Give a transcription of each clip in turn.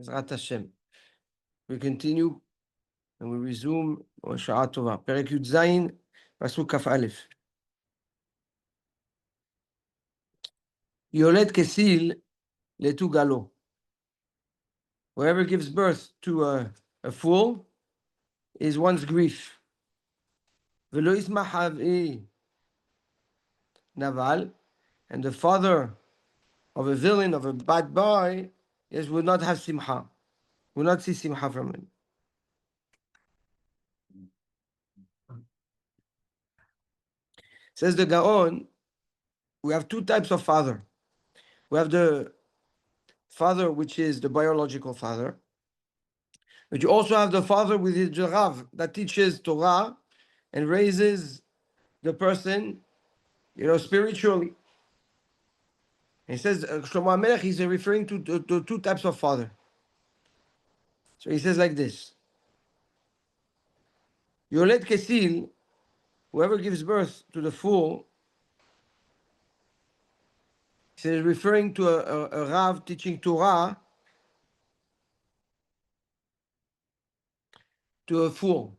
בעזרת השם. We continue and we resume שעה טובה. פרק י"ז, פסוק כ"א. יולד כסיל לתוגלו. Whoever gives birth to a fool is one's grief. ולא ישמח אבי נבל, and the father of a villain, of a bad boy, yes, will not have simcha. Will not see simcha from him. Says the Gaon, we have two types of father. We have the father, which is the biological father, but you also have the father with his Rav that teaches Torah and raises the person, spiritually. And he says, Shlomo HaMelech, he's referring to two types of father. So he says like this: Yoled Kesil, whoever gives birth to the fool, he says, referring to a Rav teaching Torah to a fool.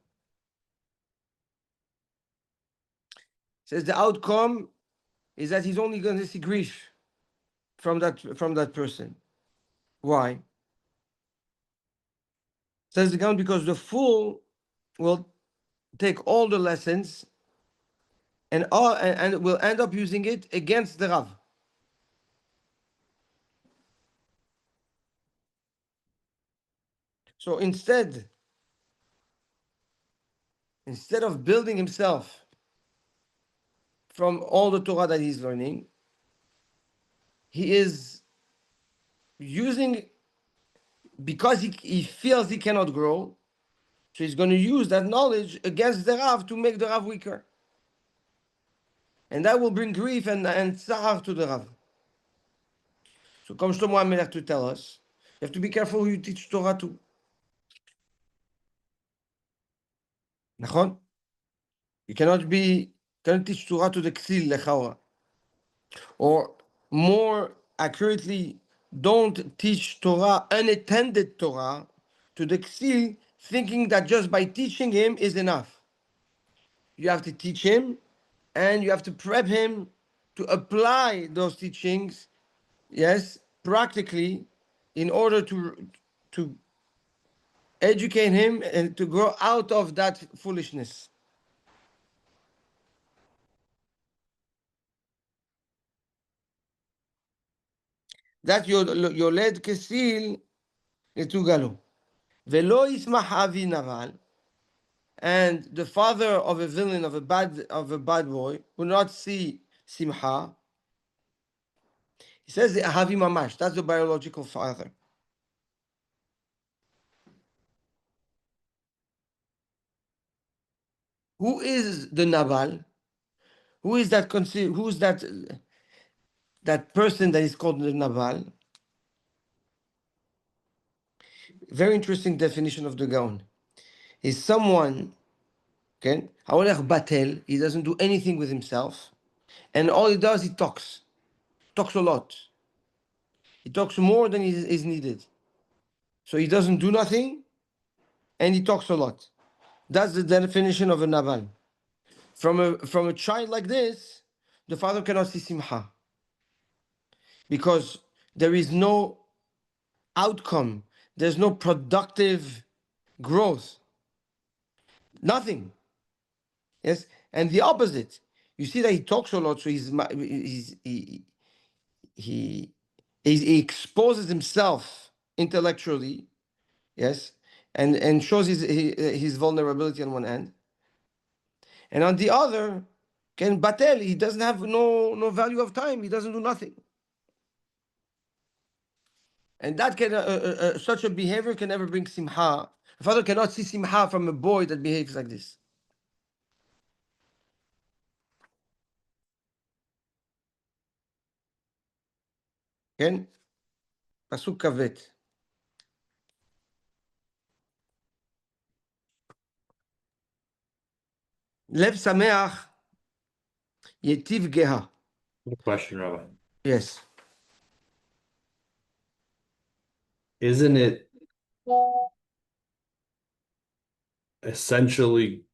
Says the outcome is that he's only going to see grief from that person. Why? Says the Gaon, because the fool will take all the lessons and will end up using it against the Rav. So instead of building himself from all the Torah that he's learning, he is using, because he feels he cannot grow, so he's going to use that knowledge against the Rav to make the Rav weaker. And that will bring grief and tzar to the Rav. So comes Shlomo HaMelech to tell us, you have to be careful who you teach Torah to. Nachon? You cannot teach Torah to the Ksil Lechaora. Or more accurately, don't teach Torah, unattended Torah, to the Ksil, thinking that just by teaching him is enough. You have to teach him, and you have to prep him to apply those teachings, yes, practically, in order to educate him and to grow out of that foolishness. That יולד כסיל לתוגלו. ולא ישמח אבי נבל, and the father of a villain, of a bad boy, will not see simcha. He says the ahavi mamash, that's the biological father. Who is the naval? Who is that that person that is called the naval? Very interesting definition of the Gaon. Is someone, okay, batel, he doesn't do anything with himself, and all he does, he talks a lot. He talks more than is needed. So he doesn't do nothing, and he talks a lot. That's the definition of a naval. From a child like this, the father cannot see simcha, because there is no outcome. There's no productive growth. Nothing. Yes, and the opposite. You see that he talks a lot, so he exposes himself intellectually, yes, and shows his vulnerability on one end, and on the other, can batel, he doesn't have no value of time. He doesn't do nothing, and that can such a behavior can never bring simcha. A father cannot see simcha from a boy that behaves like this. כן? פסוק כ"ב. לב שמח יטיב גאה. Good question, Rabbi. Yes. Isn't it essentially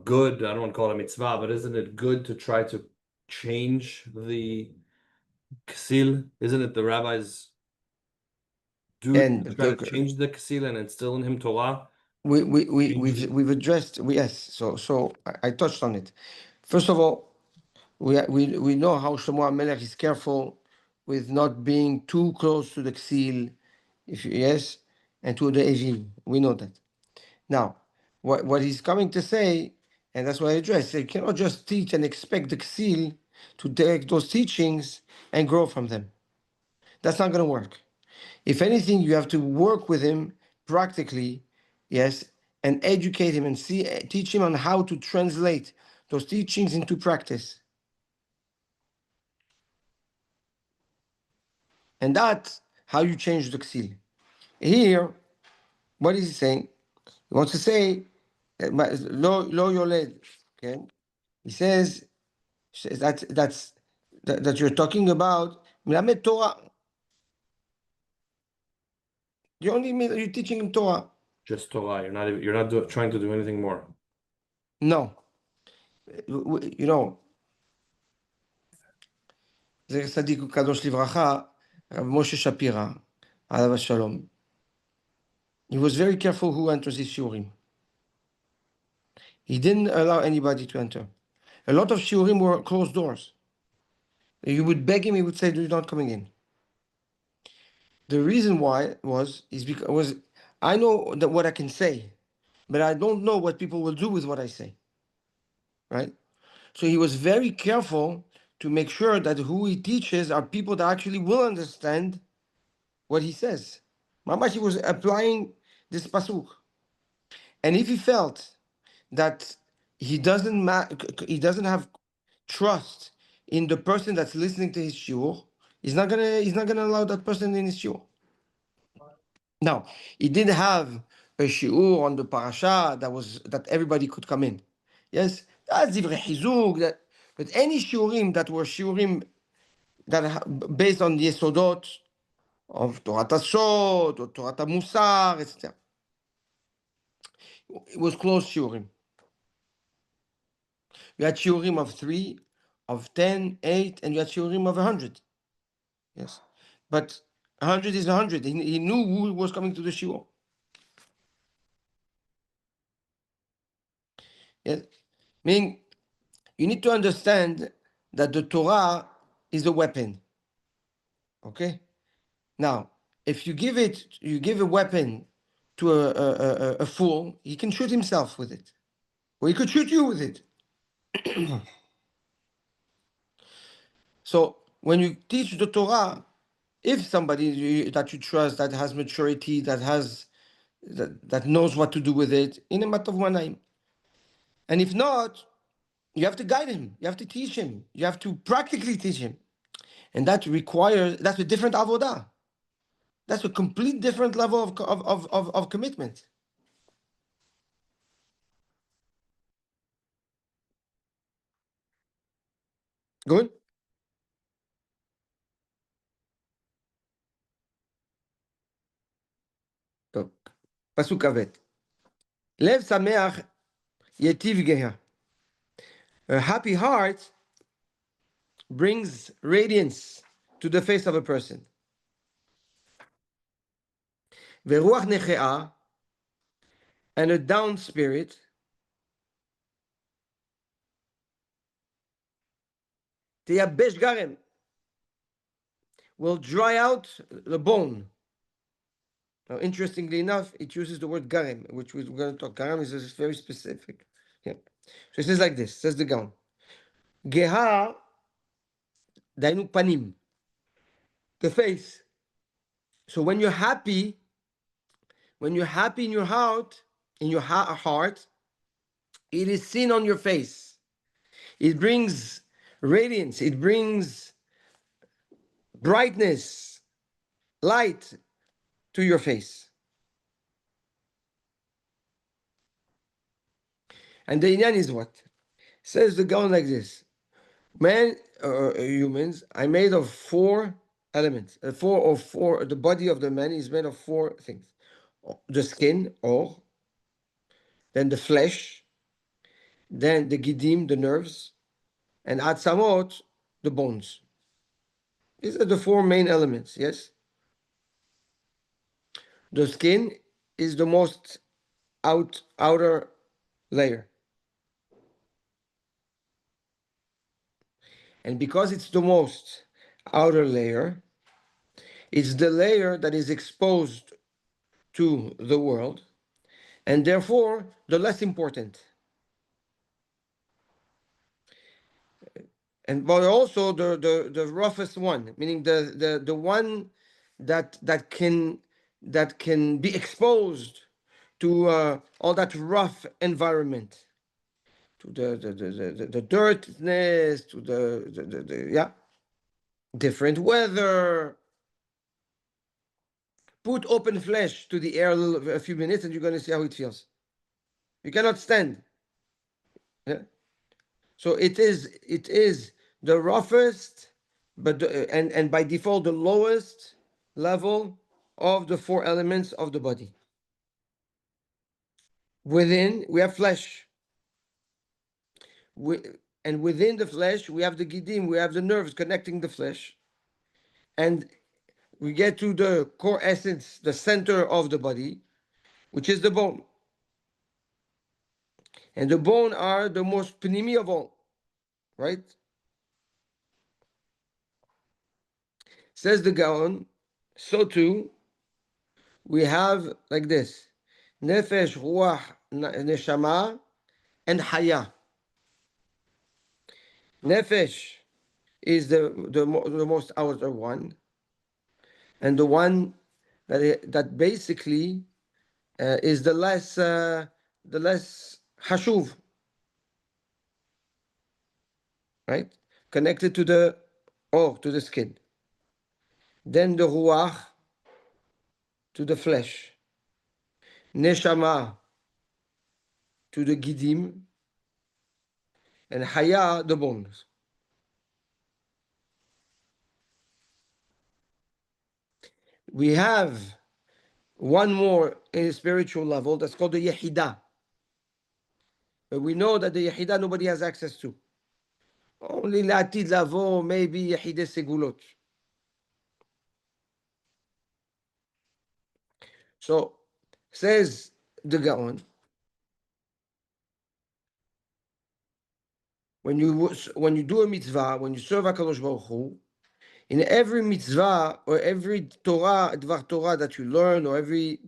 good? I don't want to call it a mitzvah, but isn't it good to try to change the ksil? Isn't it the rabbis do And try to change the ksil and instill in him Torah? we've addressed, yes, so I touched on it. First of all, we know how Shlomo HaMelech is careful with not being too close to the Ksil, yes, and to the Egil. We know that. Now, what he's coming to say, and that's what I addressed, you cannot just teach and expect the Ksil to take those teachings and grow from them. That's not going to work. If anything, you have to work with him practically, yes, and educate him and teach him on how to translate those teachings into practice. And that's how you change the ksil. Here, what is he saying? He wants to say, lo yoled. Okay, he says that you're talking about melamed Torah. You're teaching him Torah. Just Torah. You're not trying to do anything more. No, you know, זכר צדיק וקדוש לברכה, Rav Moshe Shapira, alav shalom. He was very careful who enters his shiurim. He didn't allow anybody to enter. A lot of shiurim were closed doors. You would beg him, he would say, "You're not coming in." The reason why is because I know that what I can say, but I don't know what people will do with what I say. Right? So he was very careful to make sure that who he teaches are people that actually will understand what he says. Mamash, he was applying this pasuk. And if he felt that he doesn't have trust in the person that's listening to his shiur, he's not gonna allow that person in his shiur. Now, he did have a shiur on the parasha that everybody could come in. Yes, that's divrei chizuk. But any shiurim that were shiurim based on the yesodot of Torah Sod or Torah Musar, etc. It was closed shiurim. You had shiurim of 3, of 10, 8, and you had shiurim of 100. Yes, but 100 is 100. He knew who was coming to the shiur. Yes, meaning you need to understand that the Torah is a weapon. Okay, now if you give a weapon to a fool, he can shoot himself with it, or he could shoot you with it. So when you teach the Torah, if somebody that you trust, that has maturity, that knows what to do with it, in a matter of one time. And if not, you have to guide him. You have to teach him. You have to practically teach him. And that's a different avodah. That's a complete different level of commitment. Good? טוב. פסוק כ"ב. לב שמח יטיב גאה. A happy heart brings radiance to the face of a person. ורוח נכאה, and a down spirit, תייבש גרם, will dry out the bone. Now, interestingly enough, it uses the word garem, which we're going to talk. Garem is very specific. Yeah. So it says like this, says the Gaon. Geha, dainu panim, the face. So when you're happy in your heart, it is seen on your face. It brings radiance, it brings brightness, light to your face. And the inyan is what? Says the Gaon like this. Man, humans are made of 4 elements. The body of the man is made of 4 things. the skin, or then the flesh, then the gidim, the nerves, and atzamot, the bones. These are the four main elements, yes? The skin is the most outer layer. And because it's the most outer layer, it's the layer that is exposed to the world, and therefore the less important. And but also the roughest one, meaning the one that can be exposed to all that rough environment, to the dirtiness, to the yeah, different weather. Put open flesh to the air a few minutes, and you're going to see how it feels. You cannot stand. Yeah? So it is the roughest, but and by default the lowest level of the four elements of the body. Within we have flesh. And within the flesh we have the gidim, we have the nerves connecting the flesh, and we get to the core essence, the center of the body, which is the bone. And the bone are the most pnimi of all, right? Says the Gaon, so too we have like this: nefesh, ruach, neshama, and haya. Nefesh is the most outer one, and the one that basically is the less hashuv, right? Connected to to the skin. Then the ruach to the flesh, neshama to the gidim, and haya the bones. We have one more in a spiritual level that's called the Yehidah. But we know that the Yehidah nobody has access to. Only Latid Lavo, maybe Yehideh Segulot. So, says the Gaon, when you do a mitzvah, when you serve HaKadosh Baruch Hu, in every mitzvah or every Torah, Dvar Torah that you learn, or every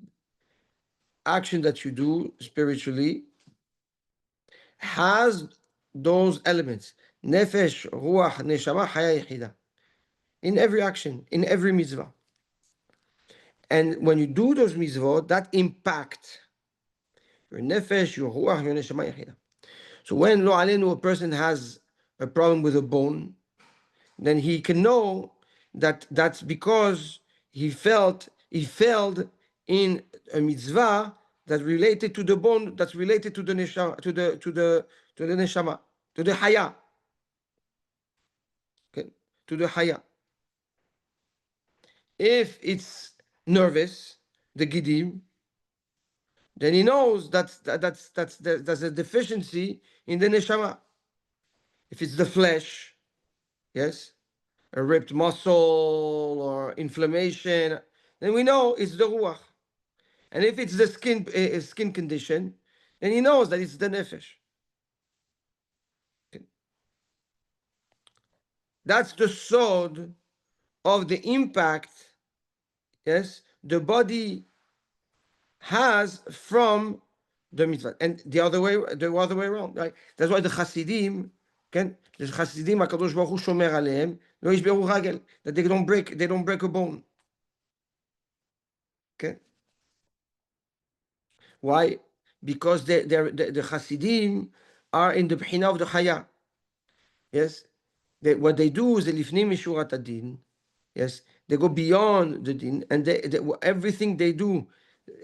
action that you do spiritually, has those elements. Nefesh, Ruach, Neshama, Haya, Yehidah. In every action, in every mitzvah. And when you do those mitzvot, that impact your nefesh, your ruach, your neshama yechida. So when lo alenu, a person has a problem with a bone, then he can know that that's because he failed in a mitzvah that related to the bone, that's related to the neshama, to the neshama, to the haya, okay, to the haya. If it's nervous, the gidim, then he knows that's a deficiency in the neshama. If it's the flesh, yes, a ripped muscle or inflammation, then we know it's the ruach. And if it's the skin condition, then he knows that it's the nefesh. Okay. That's the sod of the impact, yes, the body has from the mitzvah, and the other way around, right? That's why the Hasidim, כן? The Hasidim, HaKadosh Baruch Hu shomer alehem, lo yishberu ragel, that they don't break a bone. Okay? Why? Because the Hasidim are in the bchina of the Chaya. Yes? What they do is the lifnim mishurat adin. Yes? They go beyond the din, and everything they do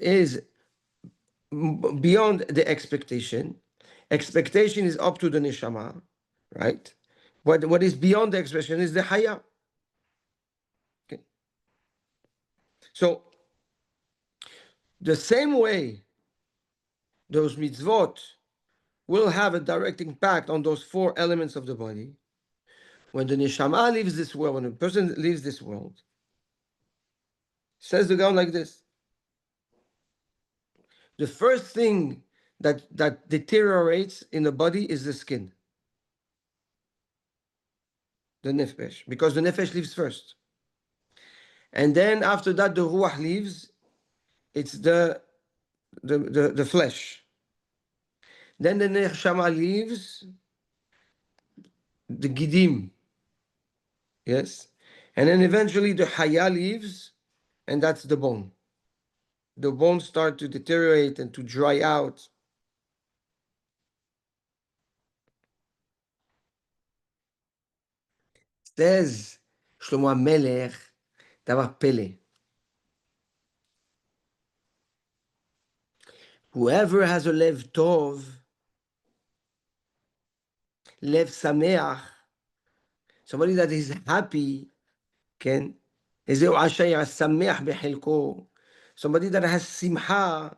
is beyond the expectation. Expectation is up to the neshama, right? What is beyond the expectation is the haya. Okay. So The same way those mitzvot will have a direct impact on those four elements of the body. When the neshama leaves this world, when a person leaves this world, says the Gaon like this: the first thing that deteriorates in the body is the skin, the nefesh, because the nefesh leaves first. And then after that, the ruach leaves, it's the flesh. Then the neshama leaves, the gidim, yes? And then eventually the haya leaves, and that's the bone. The bones start to deteriorate and to dry out. Says Shlomo HaMelech, דבר פלא. Whoever has a lev tov, lev sameach, somebody that is happy, כן? איזהו עשיר, שמח בחלקו. Somebody that has simcha,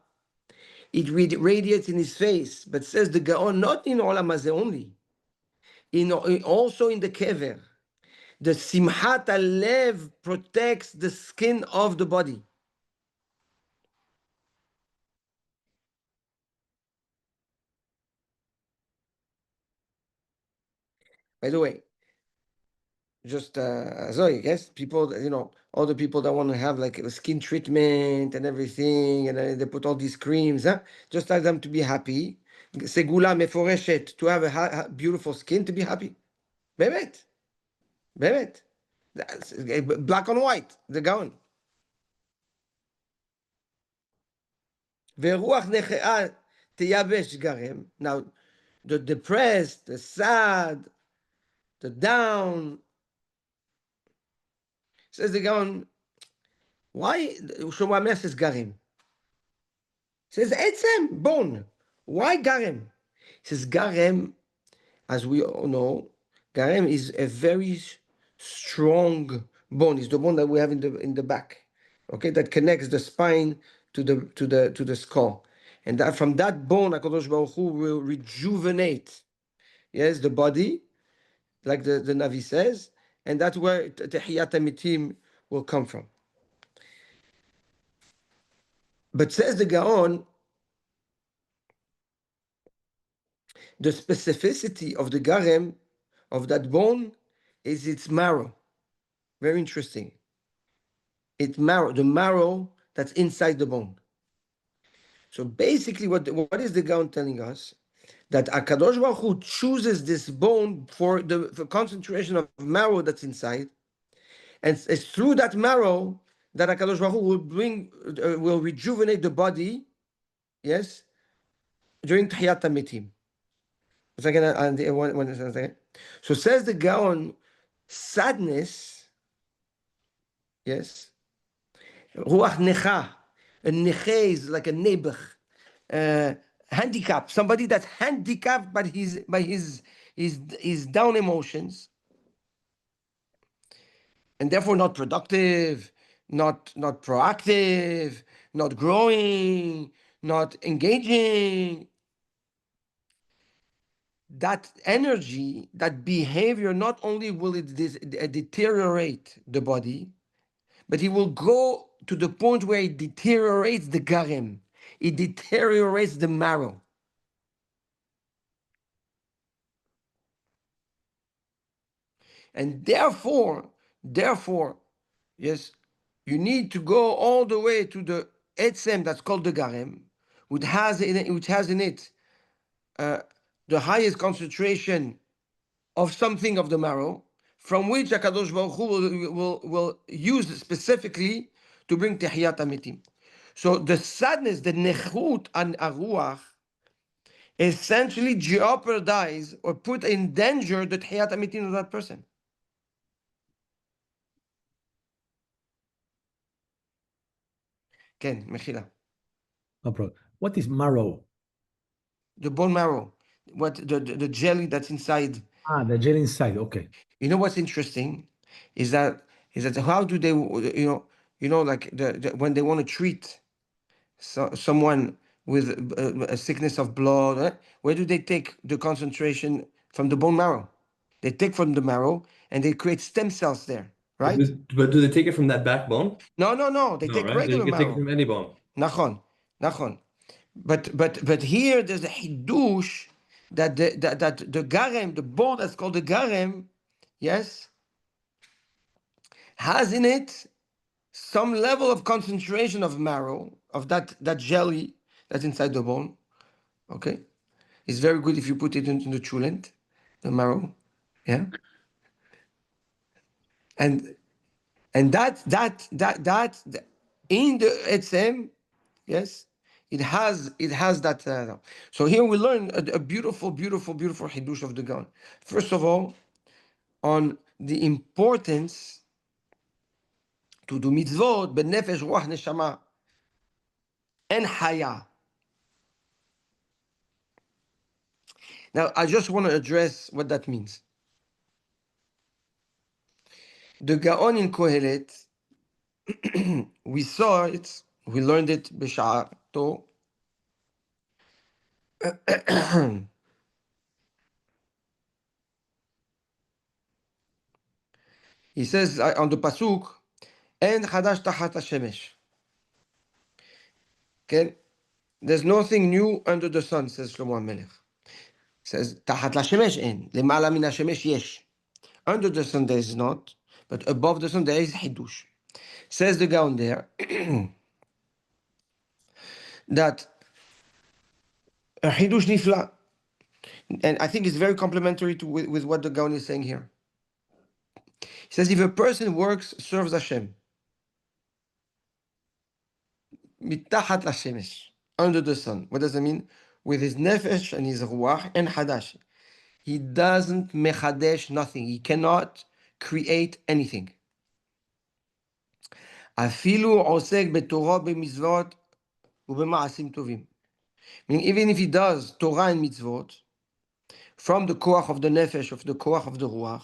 it radiates in his face. But says the Gaon, not in Olam Hazeh only, also in the kever. The simchat alev protects the skin of the body. By the way, just so I guess people, all the people that want to have like a skin treatment and everything, and they put all these creams, huh? Just tell them to be happy. Segula meforeshet, to have a beautiful skin, to be happy. באמת, באמת. Black on white, the Gaon. ורוח נכאה תייבש גרם. Now, the depressed, the sad, the down, says the Gaon, why Shlomo HaMelech says garim? Says etzem, bone. Why garim? He says garim, as we all know, garim is a very strong bone. It's the bone that we have in the back, okay, that connects the spine to the skull, and that from that bone, Hakadosh Baruch Hu will rejuvenate, yes, the body, like the Navi says, and that's where Tehiyat HaMitim will come from. But says the Gaon, the specificity of the garem, of that bone, is its marrow. Very interesting. It's marrow, the marrow that's inside the bone. So basically, what is the Gaon telling us? That Akadosh Baruch Hu chooses this bone for the concentration of marrow that's inside, and it's through that marrow that Akadosh Baruch Hu will rejuvenate the body, yes, during Tahiyat HaMitim. So says the Gaon, sadness, yes, ruach necha, a neche is like a nebuch, handicap, somebody that's handicapped by his down emotions, and therefore not productive, not proactive, not growing, not engaging. That energy, that behavior, not only will it deteriorate the body, but it will go to the point where it deteriorates the garem. It deteriorates the marrow. And therefore, yes, you need to go all the way to the etzem that's called the garem, which has in it the highest concentration of something of the marrow, from which HaKadosh Baruch Hu will use specifically to bring Tehiyat HaMitim. So the sadness, the nechut and aruach, essentially jeopardize or put in danger the Tehiyat HaMitim of that person. Ken, Mechila. No problem. What is marrow? The bone marrow, what the jelly that's inside. The gel inside. Okay. You know what's interesting is that how do they like when they want to treat someone with a sickness of blood, where do they take the concentration from the bone marrow? They take from the marrow and they create stem cells there, right? But do they take it from that backbone? No, no, no. They No, take right? They regular can take it marrow. from any bone. Nachon, nachon. But here there's a hidush that the garem, the bone that's called the garem, yes, has in it some level of concentration of marrow, of that jelly that's inside the bone. Okay, it's very good if you put it into the chulent, the marrow, yeah. And that in the etzem, yes, it has that. So here we learn a beautiful, beautiful, beautiful hidush of the Gaon. First of all, on the importance to do mitzvot benefesh ruach neshama and haya. Now, I just want to address what that means. The Gaon in Kohelet, we saw it, we learned it b'sha'ato. He says on the pasuk, "En chadash tachat hashemesh." Okay, there's nothing new under the sun, says Shlomo HaMelech. Says tachat hashemesh en, lemala min hashemesh yesh. Under the sun there is not, but above the sun there is hidush. Says the Gaon there that a hidush nifla, and I think it's very complementary to with what the Gaon is saying here. He says if a person works, serves Hashem, mitachat hashemesh, under the sun. What does that mean? With his nefesh and his ruach and hadash. He doesn't mechadesh nothing. He cannot create anything. Afilu osek betorah b'mitzvot ubema'asim tovim. Meaning even if he does Torah and mitzvot from the koach of the nefesh, of the koach of the ruach,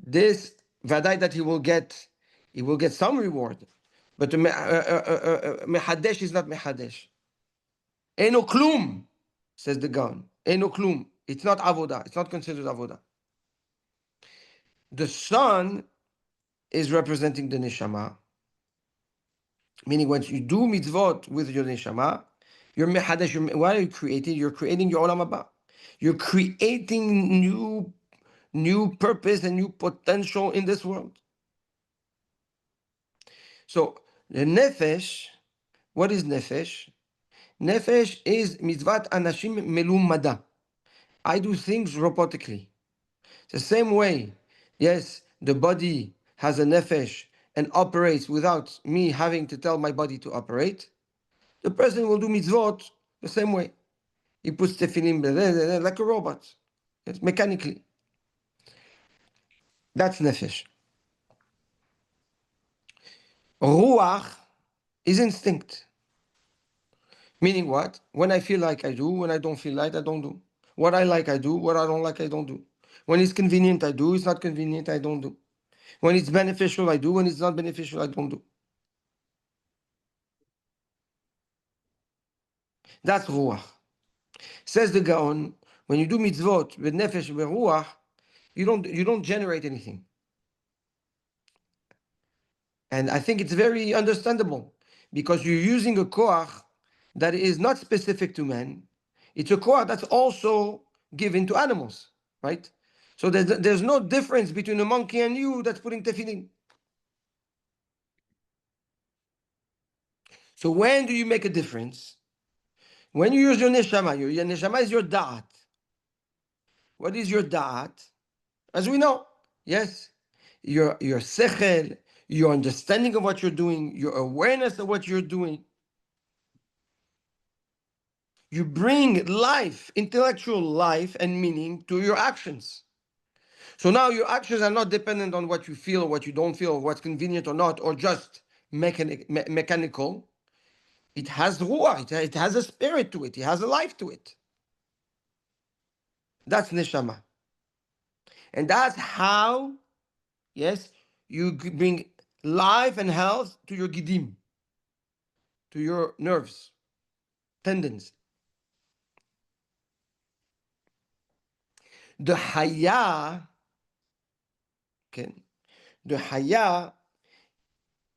this vaday that he will get some reward, but the mechadesh is not mechadesh. Eno klum, says the Gaon. Eno klum. It's not avodah. It's not considered avodah. The sun is representing the neshama, meaning once you do mitzvot with your neshama, you're mechadesh. What are you creating? You're creating your olam haba. You're creating new purpose and new potential in this world. So the nefesh, what is nefesh? Nefesh is mitzvat anashim melumada. I do things robotically. The same way, yes, the body has a nefesh and operates without me having to tell my body to operate. The person will do mitzvot the same way. He puts tefillin like a robot, yes, mechanically. That's nefesh. Ruach is instinct. Meaning what? When I feel like I do, when I don't feel like I don't do. What I like I do, what I don't like I don't do. When it's convenient I do, it's not convenient I don't do. When it's beneficial I do, when it's not beneficial I don't do. That's ruach. Says the Gaon, when you do mitzvot with nefesh with ruach, you don't generate anything. And I think it's very understandable because you're using a koach that is not specific to man. It's a koach that's also given to animals, right? So there's no difference between a monkey and you that's putting tefillin. So when do you make a difference? When you use your neshama, your neshama is your da'at. What is your da'at? As we know, yes, your sechel, your understanding of what you're doing, your awareness of what you're doing. You bring life, intellectual life and meaning to your actions. So now your actions are not dependent on what you feel or what you don't feel, or what's convenient or not, or just mechanical. It has ruach, it has a spirit to it, it has a life to it. That's neshama. And that's how, yes, you bring life and health to your gidim. to your nerves, tendons. The haya, okay, the haya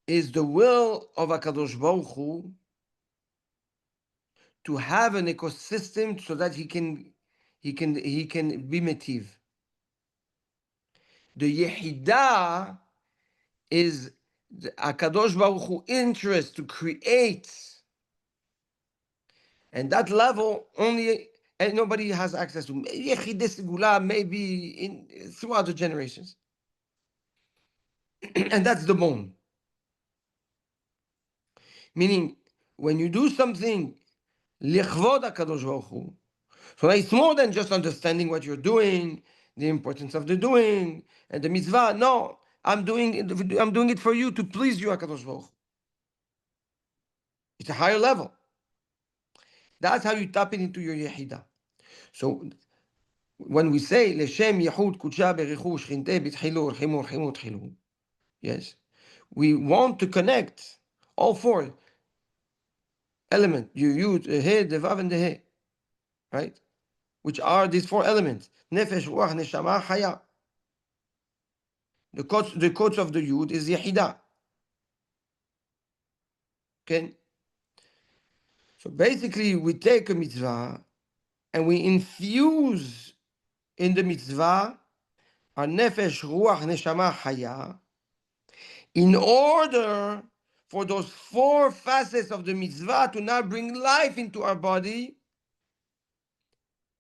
is the will of HaKadosh Baruch Hu to have an ecosystem so that he can be metiv. The Yehidah is the HaKadosh Baruch Hu interest to create, and that level only, and nobody has access to. Yehidah Segula maybe throughout the generations, and that's the bone. Meaning, when you do something lichvod HaKadosh Baruch Hu, so it's more than just understanding what you're doing, the importance of the doing, and the mitzvah. No, I'm doing it for you, to please you, HaKadosh Baruch Hu. It's a higher level. That's how you tap it into your Yehidah. So when we say Leshem Yehud Kudsha Berichu Shchinte B'Tchilu Rchimu Rchimu Tchilu, yes, we want to connect all four elements, Yud, He, the Vav, and the He, right? Which are these four elements: Nefesh, Ruach, Neshama, Haya. The coach of the Yud is Yehidah. Okay? So basically, we take a mitzvah and we infuse in the mitzvah our Nefesh, Ruach, Neshama, Haya, in order for those four facets of the mitzvah to now bring life into our body,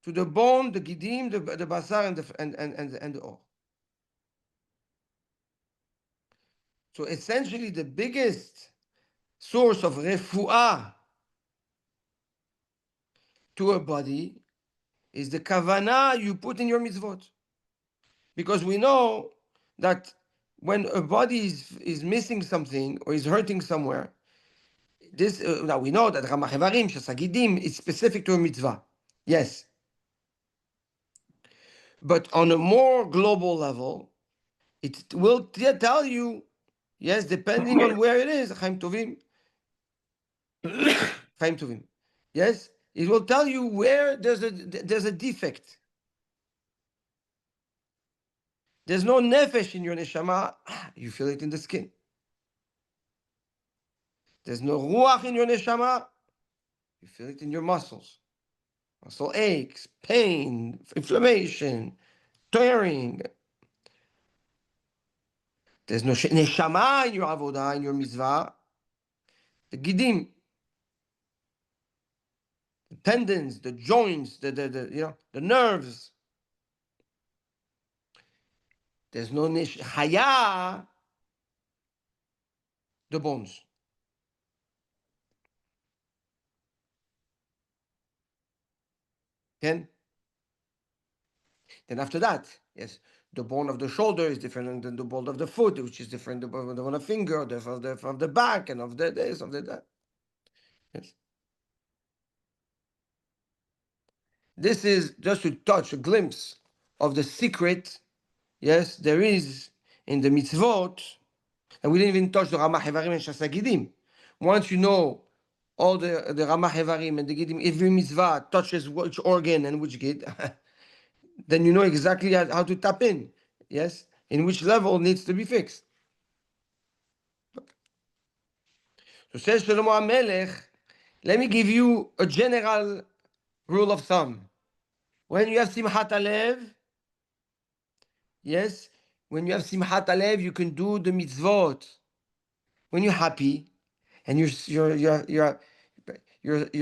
to the bone, the gidim, the basar, and the or. So essentially, the biggest source of refuah to a body is the kavanah you put in your mitzvot. Because we know that when a body is missing something or is hurting somewhere, this now we know that Ramach Evarim, Shasagidim, is specific to a mitzvah. Yes. But on a more global level, it will tell you, yes, depending on where it is, Chaim Tovim, Chaim Tovim. Yes, it will tell you where there's a defect. There's no nefesh in your neshama, you feel it in the skin. There's no ruach in your neshama, you feel it in your muscles. Muscle aches, pain, inflammation, tearing. There's no neshama in your avodah, in your mitzvah. The gidim, the tendons, the joints, the nerves. There's no haya, the bones. Then after that, yes, the bone of the shoulder is different than the bone of the foot, which is different than the bone of the finger, of the back, and of the this, of the that. Yes. This is just to touch a glimpse of the secret, yes, there is in the mitzvot, and we didn't even touch the Ramah Hevarim and Shasagidim. Once you know all the Ramah Hevarim and the Gidim, every mitzvah touches which organ and which gid, then you know exactly how to tap in, yes, in which level needs to be fixed. So says Shlomo HaMelech, let me give you a general rule of thumb. When you have Simchat Alev, yes, when you have Simchat Alev, you can do the mitzvot. When you're happy and you're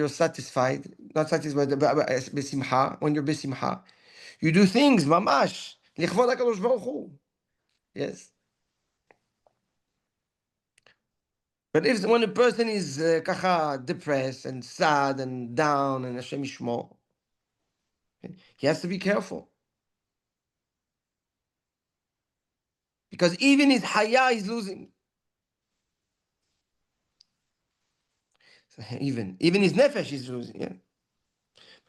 satisfied, not satisfied, but besimcha, when you're besimcha, you do things, mamash, lichvod HaKadosh Baruch Hu. Yes. But when a person is kacha depressed and sad and down and Hashem Yishmor, he has to be careful. Because even his haya is losing. Even his nefesh is losing. Yeah?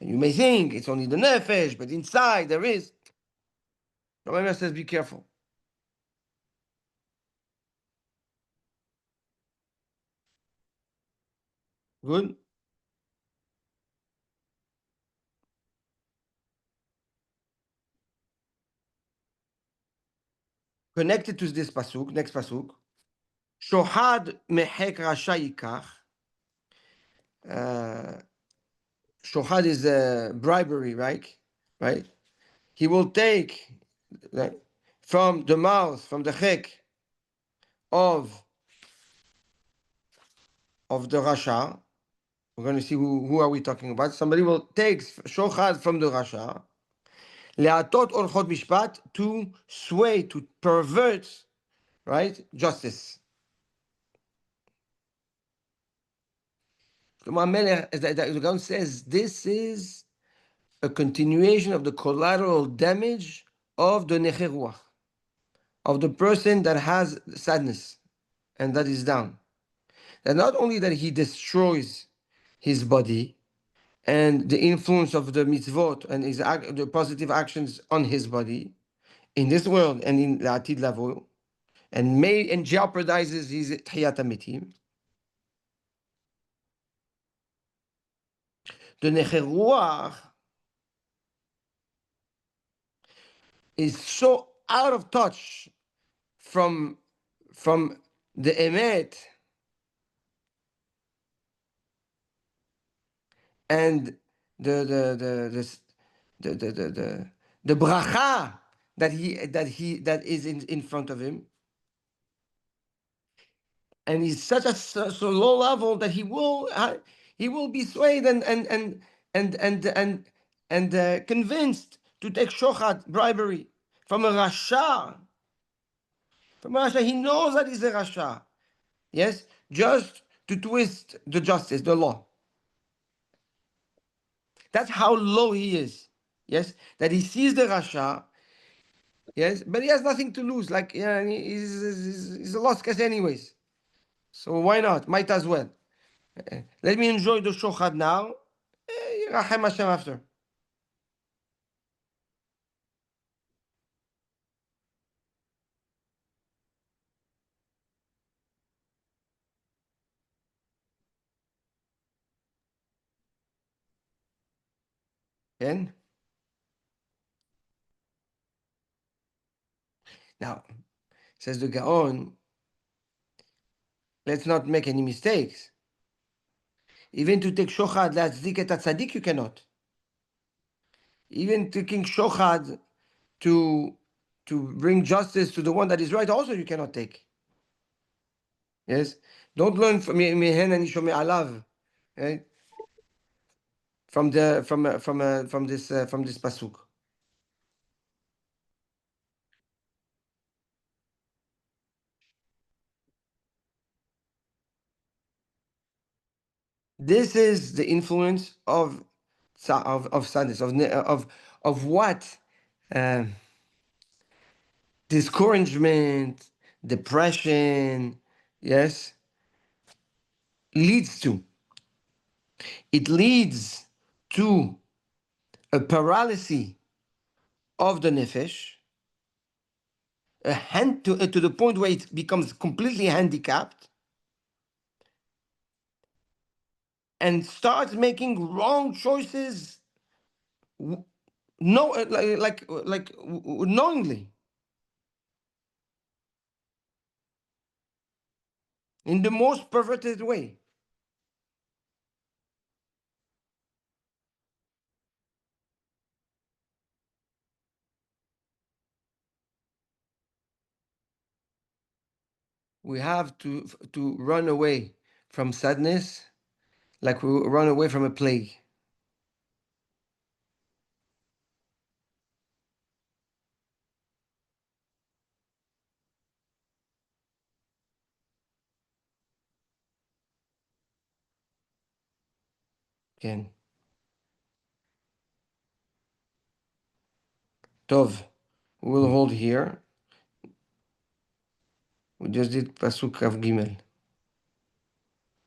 And you may think it's only the nefesh, but inside there is. Rabbi says, be careful. Good. Connected to this pasuk, next pasuk. Shohad mehek rasha yikach. Shohad is bribery, right? Right. He will take right, from the mouth, from the chek of the rasha. We're going to see who are we talking about. Somebody will take shochad from the rasha. Le'atot orchot mishpat, to sway, to pervert, right, justice. The God says this is a continuation of the collateral damage of the necherua, of the person that has sadness and that is down. That not only that he destroys his body and the influence of the mitzvot and the positive actions on his body in this world and in the atid level, and jeopardizes his tchiyat hamitim. The necherua is so out of touch from the emet and the bracha that is in front of him, and he's so low level that he will be swayed and convinced to take shochad, bribery, from a rasha. From a rasha, he knows that he's a rasha. Yes, just to twist the justice, the law. That's how low he is. Yes, that he sees the rasha. Yes, but he has nothing to lose. Like, yeah, he's a lost case anyways. So why not? Might as well. Let me enjoy the shochad now. Yirachem Hashem after. And now, says the Gaon, let's not make any mistakes. Even to take shochad להצדיק את הצדיק, you cannot. Even taking shochad to bring justice to the one that is right, also you cannot take. Yes, don't learn from mehen and shomei alav, right? From this pasuk. This is the influence of sadness, of what discouragement, depression, yes, leads to. It leads to a paralysis of the nefesh, to the point where it becomes completely handicapped and starts making wrong choices, no, knowingly, in the most perverted way. We have to run away from sadness like we run away from a plague. Again. Tov, we'll hold here. We just did Pasuk of Gimel.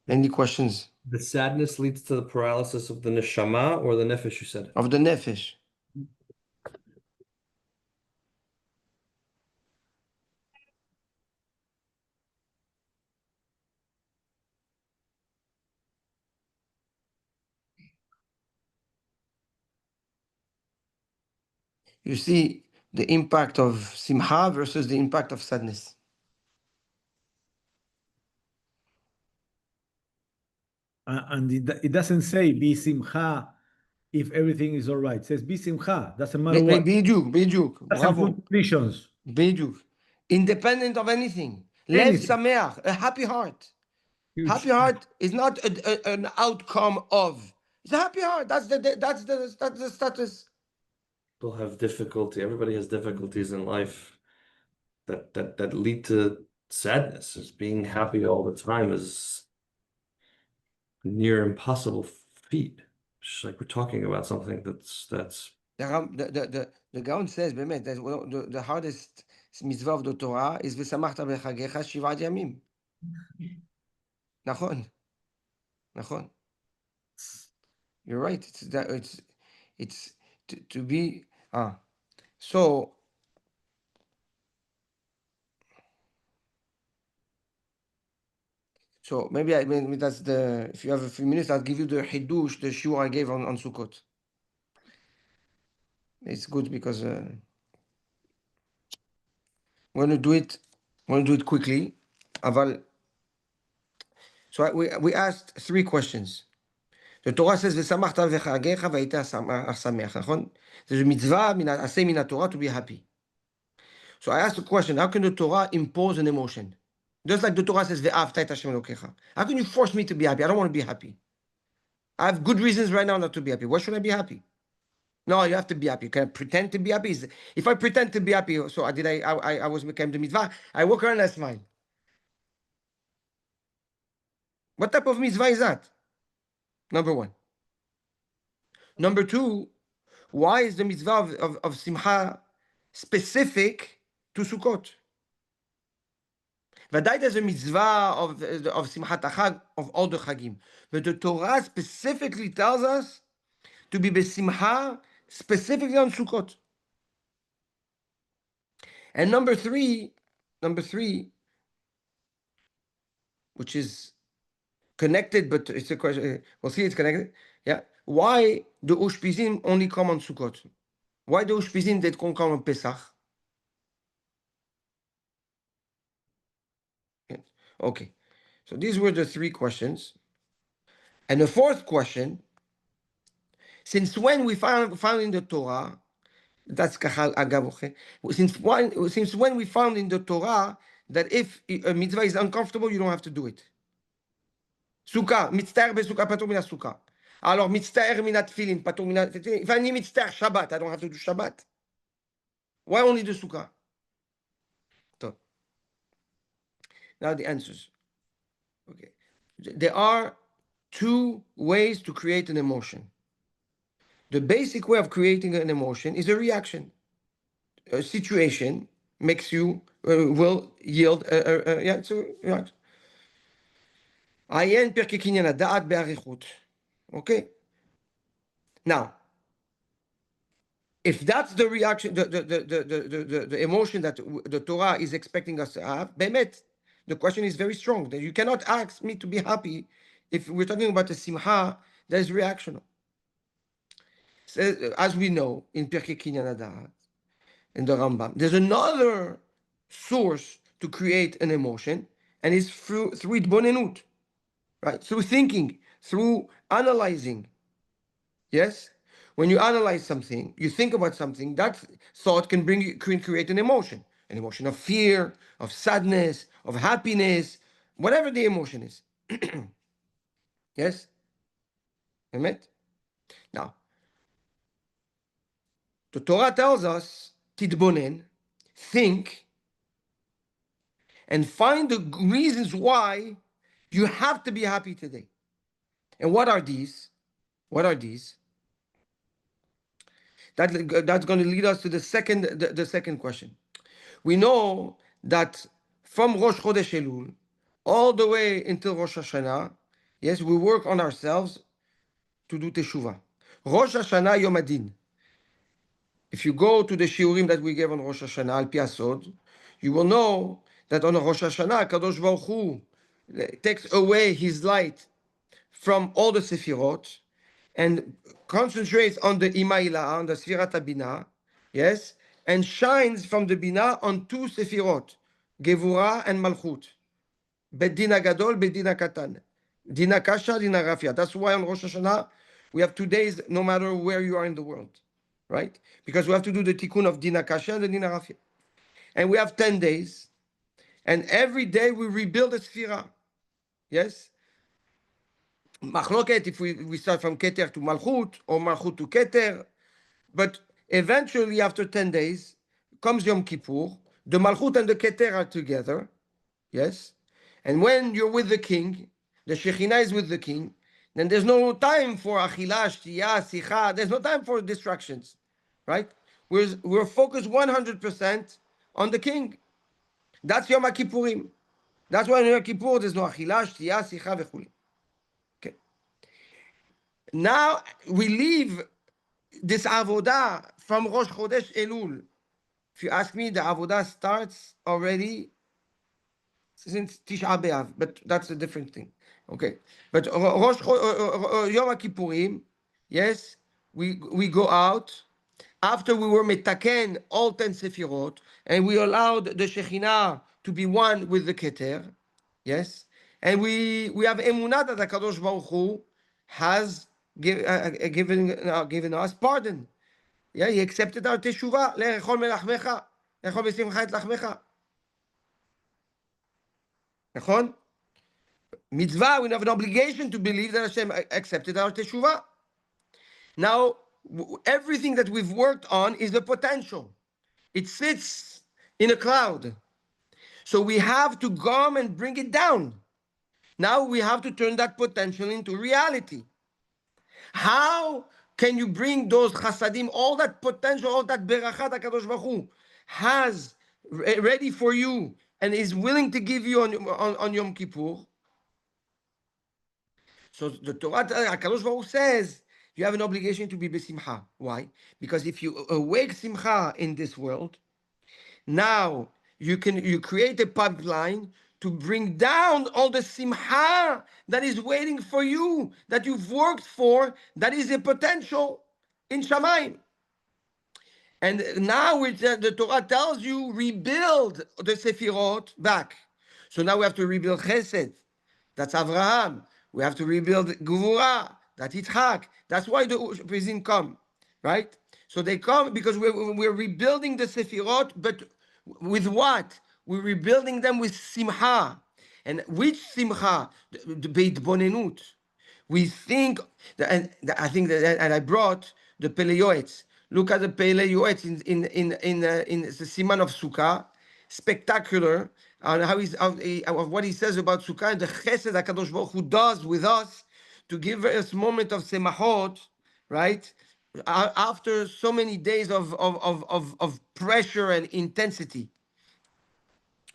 Any questions? The sadness leads to the paralysis of the neshama or the nefesh, you said? Of the nefesh. you see the impact of simcha versus the impact of sadness. And it doesn't say be simcha if everything is all right. It says be simcha. Doesn't matter what. בדיוק, Doesn't bravo. put conditions. בדיוק. Independent of anything. Lev Anything. sameach, a happy heart. Huge. Happy heart is not an outcome of. It's a happy heart. That's the status. People have difficulty. Everybody has difficulties in life that lead to sadness. Just being happy all the time is near impossible feat. It's like we're talking about something that's The Gaon says, באמת, the hardest mitzvah of the Torah is ושמחת בחגיך 7 ימים. נכון. נכון. You're right. It's to be so maybe that's the, if you have a few minutes, I'll give you the hidush, the shiur I gave on Sukkot. It's good because we're going to do it quickly. So we asked 3 questions. The Torah says, ושמחת בחגיך והיית שמח, נכון? There's a mitzvah, עשה מן התורה, to be happy. So I asked the question, how can the Torah impose an emotion? Just like the Torah says, ואהבת את השם אלוקיך. How can you force me to be happy? I don't want to be happy. I have good reasons right now not to be happy. Why should I be happy? No, you have to be happy. Can I pretend to be happy? If I pretend to be happy, so I became the mitzvah, I walk around and I smile. What type of mitzvah is that? Number 1. Number 2, why is the mitzvah of simcha specific to Sukkot? ודאי there's a mitzvah of simchat HaChag, of all the Chagim. But the Torah specifically tells us to be besimcha specifically on Sukkot. And number three, which is connected, but it's a question, we'll see it's connected. Yeah. Why the Ushpizim only come on Sukkot? Why the Ushpizim that can't come on Pesach? Yes. Okay. So these were the 3 questions. And the 4th question, since when we found in the Torah, that's kahal agav, okay? Since when we found in the Torah that if a mitzvah is uncomfortable, you don't have to do it. Sukkah, מצטער בסוכה פטור מן הסוכה. Alors, מצטער מן התפילין, פטור מן התפילין. If אני מצטער Shabbat, I don't have to do Shabbat. Why only the sukkah? So, now the answers. Okay. There are 2 ways to create an emotion. The basic way of creating an emotion is a reaction. A situation makes you, will yield, it's a reaction. עיין פרקי קניין הדעת באריכות. Okay? Now, if that's the reaction, the emotion that the Torah is expecting us to have, באמת, the question is very strong. That you cannot ask me to be happy if we're talking about a simcha that is reactional. So, as we know in Pirkei Kinyan Hadat, in the Rambam, there's another source to create an emotion, and it's through itbonenut, right? Through thinking, through analyzing. Yes? When you analyze something, you think about something, that thought can create an emotion of fear, of sadness, of happiness, whatever the emotion is. Yes? Emet? Now, the Torah tells us, titbonen, think, and find the reasons why you have to be happy today. And what are these? That's going to lead us to the second question. We know that from Rosh Chodesh Elul all the way until Rosh Hashanah, yes, we work on ourselves to do Teshuvah. Rosh Hashanah Yom Adin. If you go to the shiurim that we gave on Rosh Hashanah, Al Pi Asod, you will know that on Rosh Hashanah, Kadosh Baruch Hu takes away his light from all the Sefirot and concentrates on the Imaila, on the Sfirat HaBinah, yes, and shines from the Bina on two Sefirot, Gevura and Malchut. Bedina Gadol, Bedina Katan. Dina Kasha, Dina Rafia. That's why on Rosh Hashanah, we have 2 days, no matter where you are in the world, right? Because we have to do the tikkun of Dina Kasha and the Dina Rafia. And we have 10 days, and every day we rebuild a Sfira, yes? Machloket, if we start from Keter to Malchut, or Malchut to Keter, but eventually, after 10 days, comes Yom Kippur, the Malchut and the Keter are together, yes? And when you're with the king, the Shekhinah is with the king, then there's no time for Achila, Shtiyah, Sicha, there's no time for distractions, right? We're focused 100% on the king. That's Yom Kippurim. That's why in Yom Kippur there's no Achila, Shtiyah, Sicha, וכו'. Okay. Now we leave this avodah from Rosh Chodesh Elul. If you ask me, the avodah starts already since Tisha B'Av, but that's a different thing. Okay, but Yom Kippurim, yes, we go out after we were metaken all 10 sefirot, and we allowed the Shekhinah to be one with the Keter, yes, and we have emunah that the Kadosh Baruch Hu has given us pardon. Yeah, he accepted our teshuvah. Le'echol melachmecha, le'echol besimcha et lachmecha. Nachon? Mitzvah, we have an obligation to believe that Hashem accepted our teshuvah. Now, everything that we've worked on is the potential. It sits in a cloud. So we have to come and bring it down. Now we have to turn that potential into reality. How can you bring those chasadim, all that potential, all that berachat HaKadosh Baruch Hu has ready for you and is willing to give you on Yom Kippur? So the Torah, HaKadosh Baruch Hu says, you have an obligation to be besimcha. Why? Because if you awake simcha in this world, now you create a pipeline to bring down all the simcha that is waiting for you, that you've worked for, that is a potential in Shamayim. And now the Torah tells you, rebuild the Sefirot back. So now we have to rebuild Chesed. That's Avraham. We have to rebuild Gevurah. That's Yitzhak. That's why the Ushpizim come, right? So they come because we're rebuilding the Sefirot, but with what? We're rebuilding them with Simcha. And which Simcha? The Beit Bonenut. We think, and I think that, and I brought the Pele Yoetz. Look at the Pele Yoetz in the Siman of Sukkah, spectacular on how of what he says about Sukkah and the Chesed HaKadosh Baruch Hu does with us to give us moment of semachot, right? After so many days of pressure and intensity,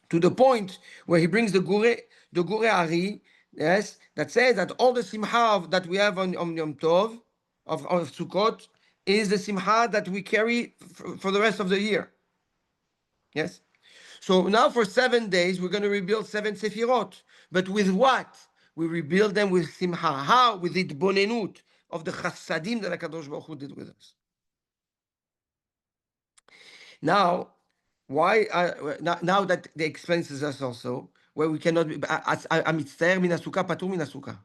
to the point where he brings the Gure Ari, yes, that says that all the simcha that we have on Yom Tov, of Sukkot, is the simcha that we carry for the rest of the year. Yes? So now for 7 days, we're going to rebuild 7 sefirot. But with what? We rebuild them with simcha. How? With the bonenut of the chassadim that HaKadosh Baruch Hu did with us. Now, why? Now that they explains to us also, where we cannot be, המצטער מן הסוכה פטור מן הסוכה.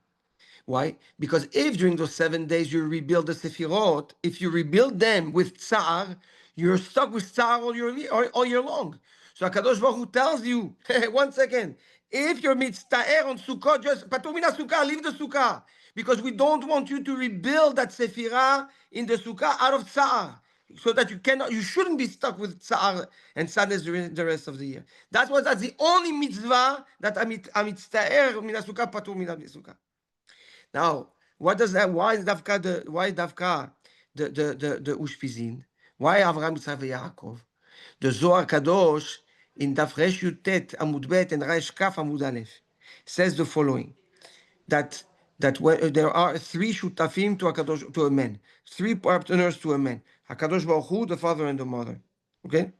Why? Because if during those 7 days you rebuild the sefirot, if you rebuild them with tsar, you're stuck with tsar all year long. So HaKadosh Baruch Hu tells you, hey, 1 second, if you're mitztaer on Sukkot, just patur min sukkah, leave the sukkah, because we don't want you to rebuild that sephirah in the sukkah out of tsar, so that you shouldn't be stuck with tsar and sadness during the rest of the year. That's the only mitzvah that mitztaer min sukkah patur min sukkah. Now, what does that? Why Davka the Ushpizin? Why Avraham, Yitzhak, and Yaakov? The Zohar Kadosh in Daf Resh Yutet Amud Bet and Resh Kaf Amud Aleph says the following: that when, there are 3 shutafim to a man, 3 partners to a man: Hakadosh Baruch Hu, the father and the mother. Okay.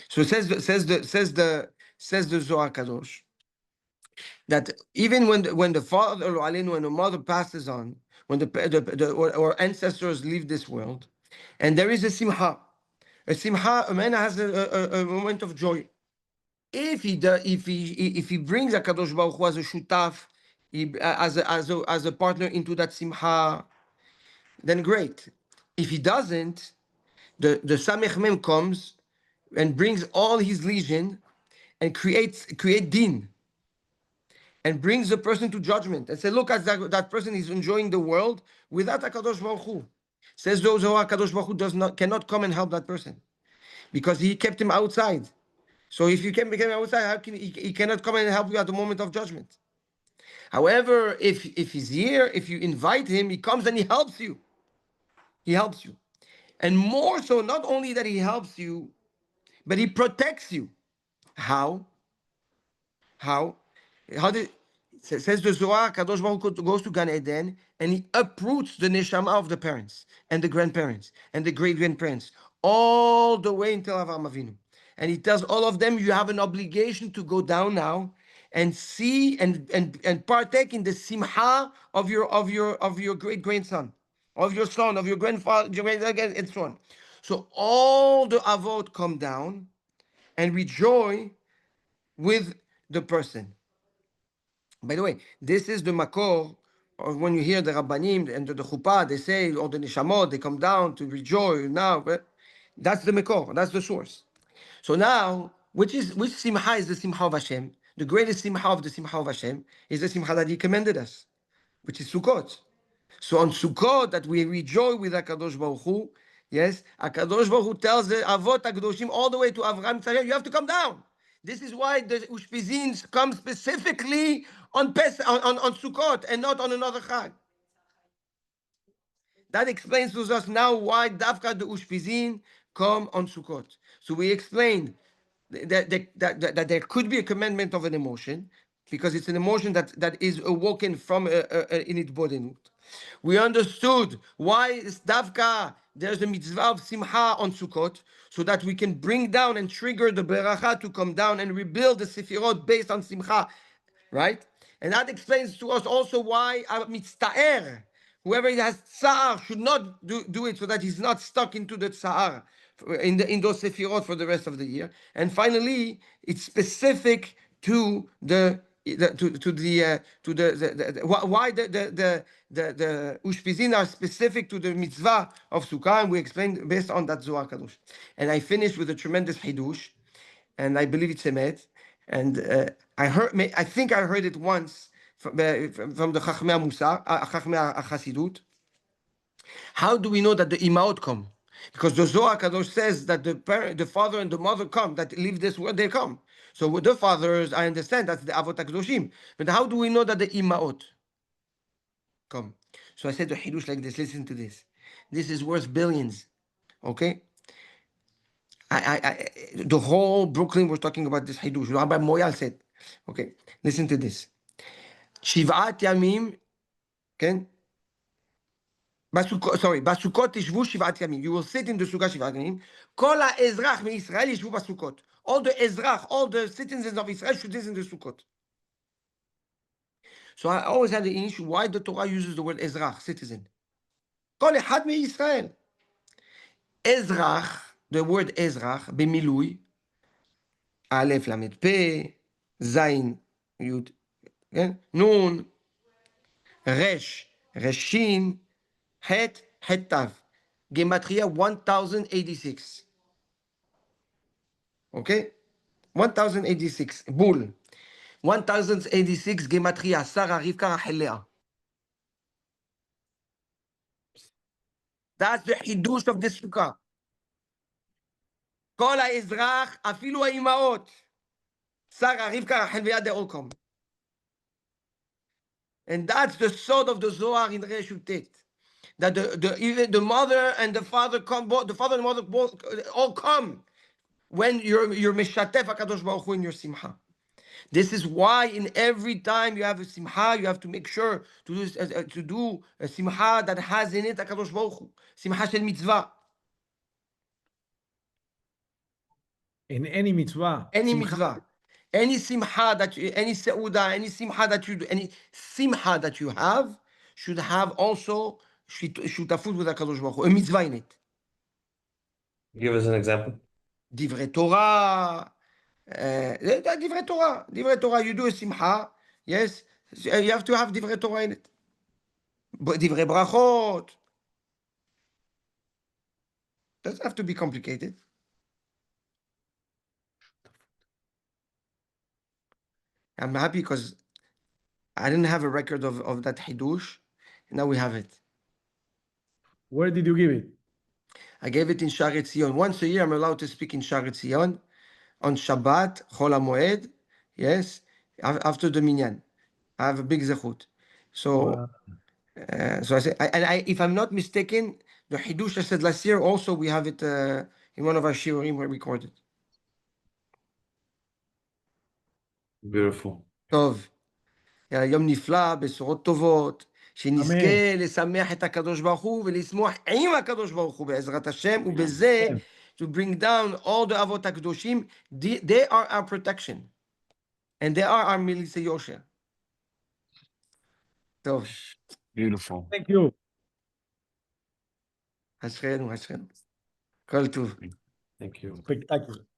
So says the Zohar Kadosh that even when the father and the mother passes on, when our ancestors leave this world, and there is a simcha. A simcha, a man has a moment of joy. If he brings a Kadosh Baruch Hu as a shutaf, as a partner into that simcha, then great. If he doesn't, the Samech Mem comes and brings all his legion and create din and brings the person to judgment and say, look, as that person is enjoying the world without HaKadosh Baruch Hu. Says those who HaKadosh Baruch Hu cannot come and help that person because he kept him outside. So if you can become outside, how can he cannot come and help you at the moment of judgment? However, if he's here, if you invite him, he comes and he helps you. He helps you. And more so, not only that he helps you, but he protects you. How? How? How did says the Zohar, Kadosh Baruch Hu goes to Gan Eden and he uproots the neshama of the parents and the grandparents and the great grandparents all the way until Avraham Avinu. And he tells all of them, you have an obligation to go down now and see and partake in the simcha of your great grandson, of your son, of your grandfather, and so on. So all the avot come down and rejoice with the person. By the way, this is the makor of when you hear the Rabbanim and the chuppah, they say, or the neshamot, they come down to rejoice now. But that's the makor, that's the source. So now, which simcha is the simcha of Hashem? The greatest simcha of the simcha of Hashem is the simcha that He commanded us, which is Sukkot. So on Sukkot, that we rejoice with HaKadosh Baruch Hu, yes, HaKadosh Baruch Hu tells the Avot HaKadoshim all the way to Avraham Tzarech, you have to come down. This is why the Ushpizin come specifically on Sukkot and not on another Chag. That explains to us now why Dafka the Ushpizin come on Sukkot. So we explained that there could be a commandment of an emotion, because it's an emotion that is awoken from in its bodinut. We understood why Davka there's a mitzvah of simcha on Sukkot, so that we can bring down and trigger the beracha to come down and rebuild the sefirot based on simcha, right? And that explains to us also why mitztaer, whoever has tsar, should not do it, so that he's not stuck into the tsar in those sefirot for the rest of the year. And finally, it's specific to the why the ushpizin are specific to the mitzvah of sukkah, and we explained based on that Zohar Kadosh. And I finished with a tremendous hidush, and I believe it's emet. And I think I heard it once from the Chachmei Musar, Chachmei Chasidut. How do we know that the imaot come? Because the Zohar Kadosh says that the father and the mother come, that leave this world, they come. So with the fathers, I understand that's the Avot HaKadoshim. But how do we know that the imaot come? So I said to Hidush like this, listen to this. This is worth billions, okay? The whole Brooklyn was talking about this Hidush. Rabbi Moyal said, okay, listen to this. Shivat Yamim, okay? בסוכות תשבו 7 ימים. You will sit in the sukkah 7 ימים. כל האזרח מישראל ישבו בסוכות. All the אזרח, all the citizens of Israel should sit in the sukkot. So I always had the issue why the Torah uses the word אזרח, citizen. כל אחד מישראל. אזרח, the word אזרח, במילוי, א' למד פ', זין, י', נון, רש, רשין, Het, Hetav. Gematria 1086. Okay? 1086. Bull. 1086 Gematria. Sarah Rivka Rachelea. That's the Hidush of this Sukkah. כל האזרח, אפילו האימהות. Sarah, Rivka, Rachel ve'Yad, they all come. And that's the sword of the Zohar in Reshut Tet. That even the mother and the father come, the father and the mother both all come when you're Meshatef HaKadosh Baruch Hu in your Simcha. This is why in every time you have a Simcha, you have to make sure to do a Simcha that has in it HaKadosh Baruch Hu. Simcha shel mitzvah. In any mitzvah. Any simcha. mitzvah. Any Simcha that you, any Seudah, any Simcha that you do, any Simcha that you have should have also shutafut with HaKadosh Baruch Hu, a mitzvah in it. Give us an example. Divrei Torah, Divrei Torah, you do a simcha, yes, you have to have Divrei Torah in it. Divrei brachot. Doesn't have to be complicated. I'm happy because I didn't have a record of that Hidush. Now we have it. Where did you give it? I gave it in Sharet Zion. Once a year, I'm allowed to speak in Sharet Zion on Shabbat, Chol HaMoed, yes, after the Minyan. I have a big zechut. So, so I say, if I'm not mistaken, the Hidush I said last year, also we have it in one of our shiurim we recorded. Beautiful. טוב, יום נפלא, בשורות טובות, שנזכה לשמח את הקדוש ברוך הוא ולשמוח עם הקדוש ברוך הוא בעזרת השם, ובזה to bring down all the אבות הקדושים, they are our protection, and they are our מיליצי יושר. טוב. Beautiful. Thank you. אשרינו, אשרינו. כל טוב. Thank you. Spectacular.